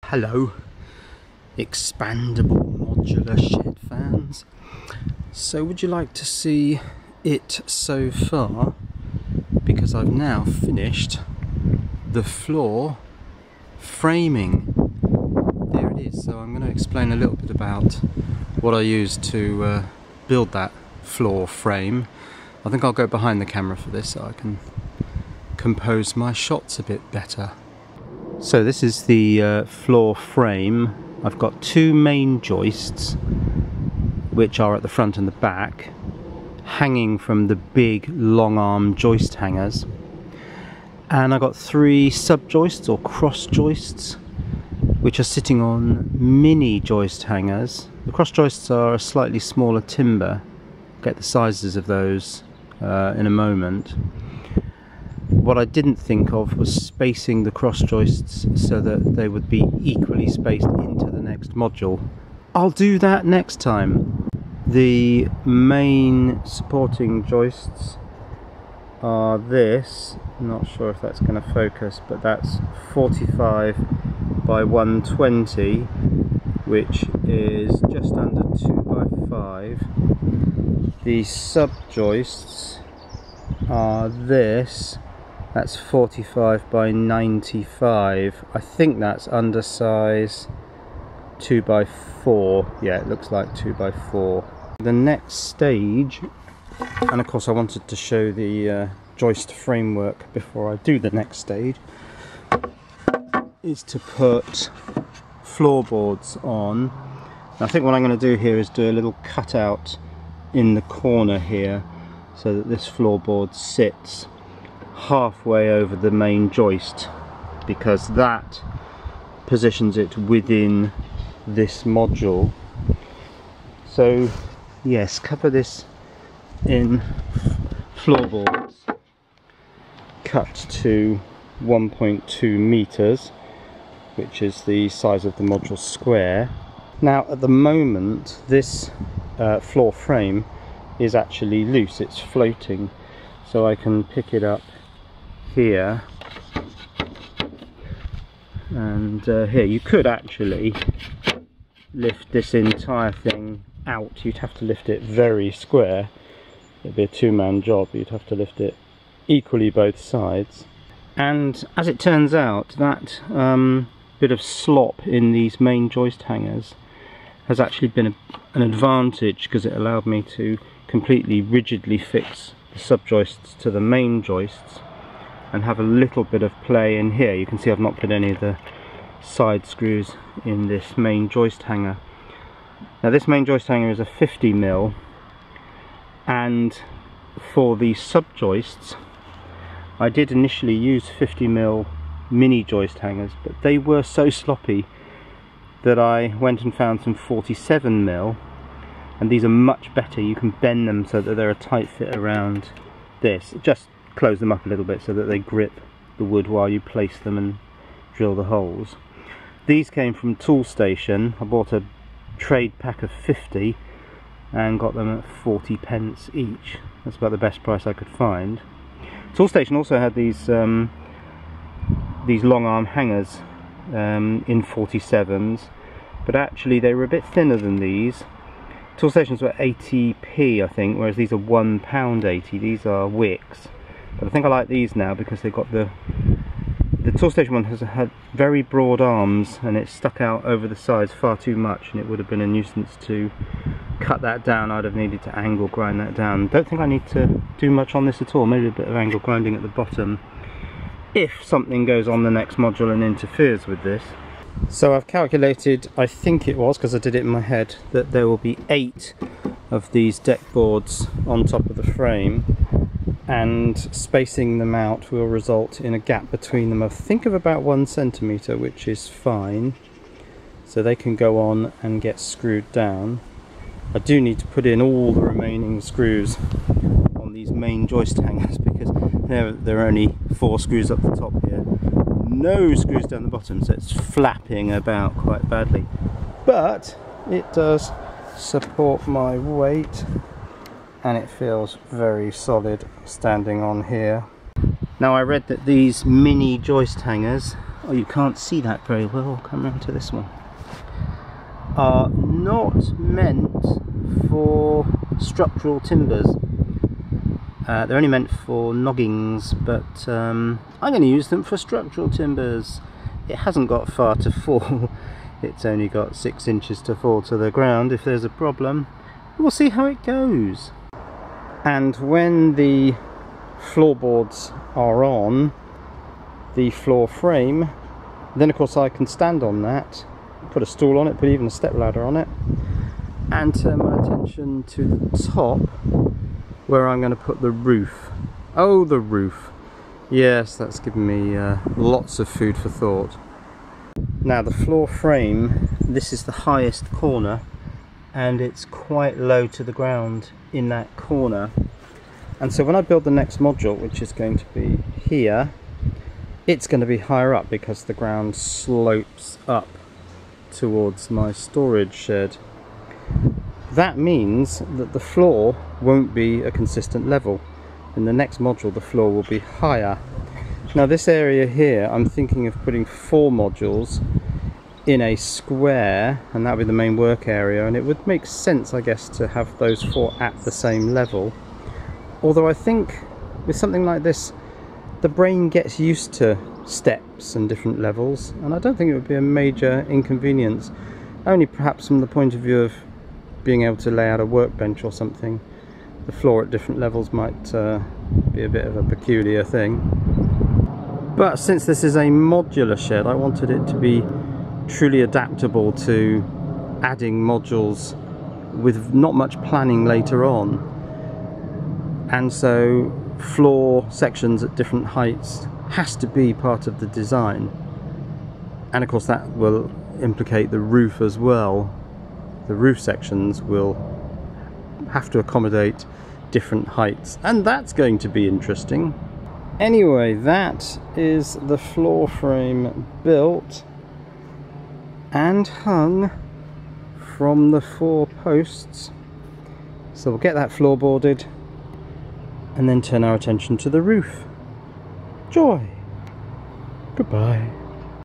Hello, expandable modular shed fans. So would you like to see it so far? Because I've now finished the floor framing. There it is. So I'm going to explain a little bit about what I used to build that floor frame. I think I'll go behind the camera for this so I can compose my shots a bit better. So this is the floor frame. I've got two main joists, which are at the front and the back, hanging from the big long arm joist hangers. And I've got three sub joists or cross joists, which are sitting on mini joist hangers. The cross joists are a slightly smaller timber. I'll get the sizes of those in a moment. What I didn't think of was spacing the cross joists so that they would be equally spaced into the next module. I'll do that next time. The main supporting joists are this. I'm not sure if that's going to focus, but that's 45 by 120, which is just under 2 by 5. The sub joists are this. That's 45 by 95. I think that's undersize 2 by 4. Yeah, it looks like 2 by 4. The next stage, and of course I wanted to show the joist framework before I do the next stage, is to put floorboards on. And I think what I'm going to do here is do a little cutout in the corner here so that this floorboard sits halfway over the main joist, because that positions it within this module. So yes, cover this in floorboards cut to 1.2 meters, which is the size of the module square. Now at the moment this floor frame is actually loose, it's floating, so I can pick it up here and here. You could actually lift this entire thing out. You'd have to lift it very square. It'd be a two-man job. You'd have to lift it equally both sides. And as it turns out, that bit of slop in these main joist hangers has actually been an advantage, because it allowed me to completely rigidly fix the sub joists to the main joists and have a little bit of play in here. You can see I've not put any of the side screws in this main joist hanger. Now this main joist hanger is a 50mm, and for the sub joists I did initially use 50mm mini joist hangers, but they were so sloppy that I went and found some 47mm, and these are much better. You can bend them so that they're a tight fit around this. Just close them up a little bit so that they grip the wood while you place them and drill the holes. These came from Toolstation. I bought a trade pack of 50 and got them at 40p each. That's about the best price I could find. Toolstation also had these long arm hangers in 47s, but actually they were a bit thinner than these. Toolstations were 80p I think, whereas these are £1.80. These are wicks. But I think I like these now because they've got the Toolstation one has had very broad arms and it's stuck out over the sides far too much, and it would have been a nuisance to cut that down. I'd have needed to angle grind that down. Don't think I need to do much on this at all. Maybe a bit of angle grinding at the bottom if something goes on the next module and interferes with this. So I've calculated, I think it was, because I did it in my head, that there will be 8 of these deck boards on top of the frame, and spacing them out will result in a gap between them, I think, of about 1 centimetre, which is fine. So they can go on and get screwed down. I do need to put in all the remaining screws on these main joist hangers, because there are only 4 screws up the top here. No screws down the bottom, so it's flapping about quite badly. But it does support my weight and it feels very solid standing on here. Now I read that these mini joist hangers oh, you can't see that very well, I'll come round to this one, are not meant for structural timbers. They're only meant for noggings, but I'm going to use them for structural timbers. It hasn't got far to fall. It's only got 6 inches to fall to the ground if there's a problem. We'll see how it goes. And when the floorboards are on the floor frame, then of course I can stand on that, put a stool on it, put even a step ladder on it, and turn my attention to the top where I'm going to put the roof. Oh, the roof. Yes, that's given me lots of food for thought. Now the floor frame, this is the highest corner, and it's quite low to the ground in that corner. And so when I build the next module, which is going to be here, it's going to be higher up because the ground slopes up towards my storage shed. That means that the floor won't be a consistent level. In the next module, the floor will be higher. Now this area here, I'm thinking of putting 4 modules in a square, and that would be the main work area, and it would make sense, I guess, to have those 4 at the same level. Although I think with something like this, the brain gets used to steps and different levels, and I don't think it would be a major inconvenience, only perhaps from the point of view of being able to lay out a workbench or something. The floor at different levels might be a bit of a peculiar thing. But since this is a modular shed, I wanted it to be truly adaptable to adding modules with not much planning later on. And so floor sections at different heights has to be part of the design. And of course that will implicate the roof as well. The roof sections will have to accommodate different heights, and that's going to be interesting. Anyway, that is the floor frame built and hung from the 4 posts. So we'll get that floorboarded and then turn our attention to the roof. Joy! Goodbye.